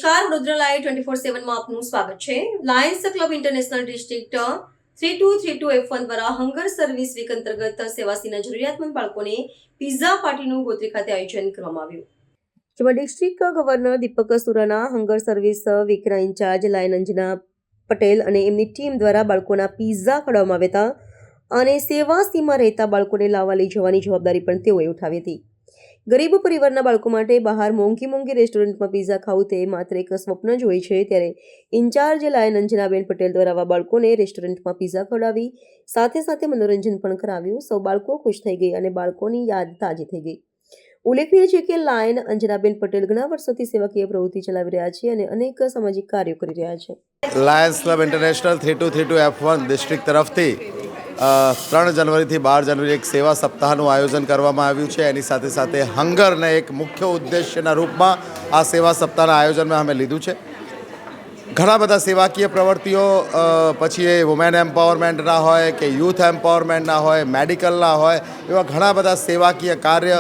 નમસ્કાર, વડોદરા લાઈવ 24/7 માં આપનું સ્વાગત છે। Lions club international district 3232 F1 દ્વારા હંગર સર્વિસ વીક અંતર્ગત સેવાસીના જરૂરિયાતમંદ બાળકોને પિઝા પાર્ટીનું ગોત્રી ખાતે આયોજન કરવામાં આવ્યું, જેમાં district governor Deepak Surana, hunger service વીકના ઇન્ચાર્જ લાયન અંજના પટેલ અને એમની ટીમ દ્વારા બાળકોના પિઝા ખવડાવવામાં આવ્યા હતા અને સેવાસીમાં રહેતા બાળકોને લાવવા લઈ જવાની જવાબદારી પણ તેઓએ ઉઠાવી હતી। ગરીબ પરિવારના બાળકો માટે બહાર મોંઘી રેસ્ટોરન્ટમાં પિઝા ખાવું તે માત્ર એક સ્વપ્ન જ હોય છે, ત્યારે ઇન્ચાર્જ લાયન અંજનાબેન પટેલ દ્વારા આવા બાળકોને રેસ્ટોરન્ટમાં પિઝા ખવડાવી સાથે મનોરંજન પણ કરાવ્યું। સૌ બાળકો ખુશ થઈ ગઈ અને બાળકોની યાદ તાજી થઈ ગઈ। ઉલ્લેખનીય છે કે લાયન અંજનાબેન પટેલ ઘણા વર્ષોથી સેવાકીય પ્રવૃત્તિ ચલાવી રહ્યા છે અને અનેક સામાજિક કાર્યો કરી રહ્યા છે। Lions club international 3232 F1 district તરફથી 3 જનવરીથી 12 જનવરી એક સેવા સપ્તાહનું આયોજન કરવામાં આવ્યું છે। એની સાથે હંગરને એક મુખ્ય ઉદ્દેશ્યના રૂપમાં આ સેવા સપ્તાહના આયોજનમાં અમે લીધું છે। ઘણા બધા સેવાકીય પ્રવૃત્તિઓ, પછી એ વુમેન એમ્પાવરમેન્ટના હોય કે યુથ એમ્પાવરમેન્ટના હોય, મેડિકલના હોય, એવા ઘણા બધા સેવાકીય કાર્ય,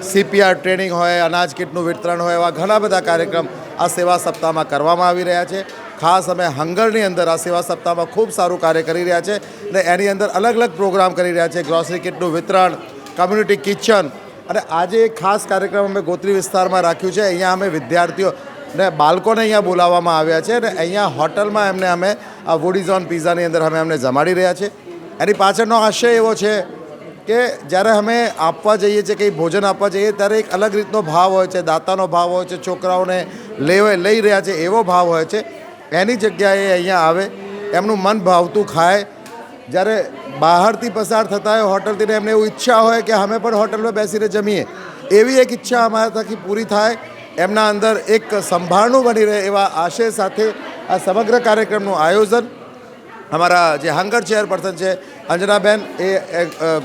CPR ટ્રેનિંગ હોય, અનાજ કીટનું વિતરણ હોય, એવા ઘણા બધા કાર્યક્રમ આ સેવા સપ્તાહમાં કરવામાં આવી રહ્યા છે। ખાસ અમે હંગરની અંદર આ સેવા સપ્તાહમાં ખૂબ સારું કાર્ય કરી રહ્યા છે અને એની અંદર અલગ પ્રોગ્રામ કરી રહ્યા છે। ગ્રોસરી કિટનું વિતરણ, કમ્યુનિટી કિચન, અને આજે એક ખાસ કાર્યક્રમ અમે ગોત્રી વિસ્તારમાં રાખ્યું છે। અહીંયા અમે વિદ્યાર્થીઓ ને બાળકોને અહીંયા બોલાવવામાં આવ્યા છે અને અહીંયા હોટલમાં અમે આ વુડીઝોન પિઝાની અંદર એમને જમાડી રહ્યા છે। એની પાછળનો આશય એવો છે કે જ્યારે અમે આપવા જઈએ છીએ, કંઈ ભોજન આપવા જઈએ, ત્યારે એક અલગ રીતનો ભાવ હોય છે, દાતાનો ભાવ હોય છે, છોકરાઓને લઈ રહ્યા છે એવો ભાવ હોય છે। એની જગ્યાએ અહીંયા આવે, એમનું મન ભાવતું ખાય। જ્યારે બહારથી પસાર થતા હોય હોટલથી, ને એમને એવું ઈચ્છા હોય કે અમે પણ હોટલમાં બેસીને જમીએ, એવી એક ઈચ્છા અમારા થકી પૂરી થાય, એમના અંદર એક સંભાળનું બની રહે, એવા આશય સાથે આ સમગ્ર કાર્યક્રમનું આયોજન અમારા જે હંગર ચેરપર્સન છે અંજનાબેન એ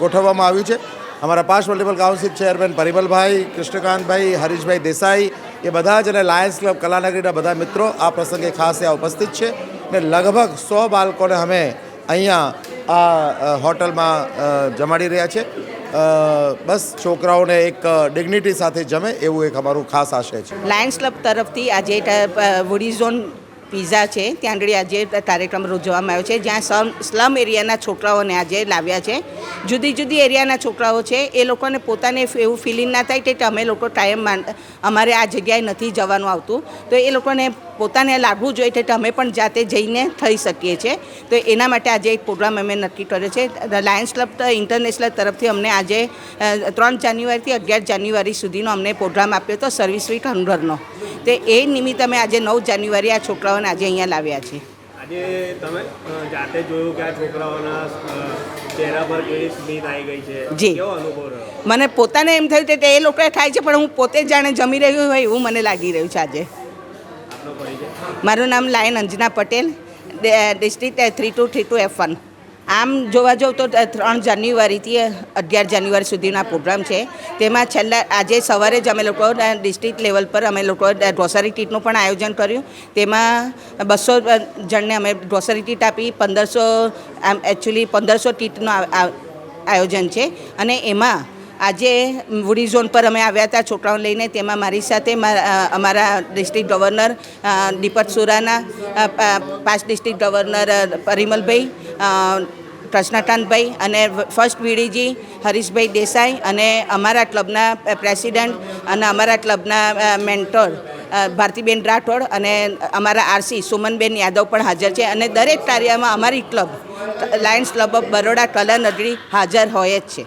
ગોઠવવામાં આવ્યું છે। અમારા પાસ્ટ મલ્ટિપલ કાઉન્સિલ ચેરમેન પરિમલભાઈ, કૃષ્ણકાંતભાઈ, હરીશભાઈ દેસાઈ, એ બધા જ, અને લાયન્સ ક્લબ કલાનગરીના બધા મિત્રો આ પ્રસંગે ખાસ ત્યાં ઉપસ્થિત છે ને લગભગ 100 બાળકોને અમે અહીંયા આ હોટલમાં જમાડી રહ્યા છે। બસ છોકરાઓને એક ડિગ્નિટી સાથે જમે એવું એક અમારું ખાસ આશય છે। લાયન્સ ક્લબ તરફથી આજે વુડીઝોન પિઝા છે ત્યાં આગળ આજે કાર્યક્રમ યોજવામાં આવ્યો છે, જ્યાં સ્લમ એરિયાના છોકરાઓને આજે લાવ્યા છે। જુદી એરિયાના છોકરાઓ છે, એ લોકોને પોતાને એવું ફિલિંગ ના થાય કે અમે લોકો ટાઈમ અમારે આ જગ્યાએ નથી જવાનું આવતું, તો એ લોકોને પોતાને લાગવું જોઈએ કે અમે પણ જાતે જઈને થઈ શકીએ છીએ। તો એના માટે આજે એક પ્રોગ્રામ અમે નક્કી કર્યો છે। લાયન્સ ક્લબ ઇન્ટરનેશનલ તરફથી અમને આજે 3 જાન્યુઆરીથી 11 જાન્યુઆરી સુધીનો અમને પ્રોગ્રામ આપ્યો હતો સર્વિસ વીક હંગરનો। તો એ નિમિત્તે અમે આજે 9 જાન્યુઆરી આ છોકરાઓને આજે અહીંયા લાવ્યા છે। આજે તમે જાતે જોયું કે આ છોકરાઓના ચહેરા પર કેવી સ્મિત આવી ગઈ છે, જી, કેવો અનુભવ રહ્યો? મને પોતાને એમ થયું કે એ લોકોએ ખાય છે પણ હું પોતે જ જાણે જમી રહ્યું હોય એવું મને લાગી રહ્યું છે આજે। મારું નામ lion Anjana Patel, district 3232 F1। આમ જોવા જાઉં તો 3 જાન્યુઆરીથી 11 જાન્યુઆરી સુધીનો આ પ્રોગ્રામ છે। તેમાં આજે સવારે જ અમે લોકો ડિસ્ટ્રિક્ટ લેવલ પર અમે લોકો ગ્રોસરી કીટનું પણ આયોજન કર્યું। તેમાં 200 જણને અમે ગ્રોસરી કીટ આપી। 1500 કીટનું આયોજન છે અને એમાં આજે વુડી ઝોન પર અમે આવ્યા હતા છોકરાઓને લઈને। તેમાં મારી સાથે અમારા district governor Deepak Surana, past district governor પરિમલભાઈ, કૃષ્ણકાંતભાઈ અને ફર્સ્ટ વીડીજી હરીશભાઈ દેસાઈ અને અમારા ક્લબના પ્રેસિડેન્ટ અને અમારા ક્લબના મેન્ટર ભારતીબેન રાઠોડ અને અમારા આરસી સુમનબેન યાદવ પણ હાજર છે અને દરેક કાર્યમાં અમારી club Lions club of Baroda Kalanagari હાજર હોય જ છે।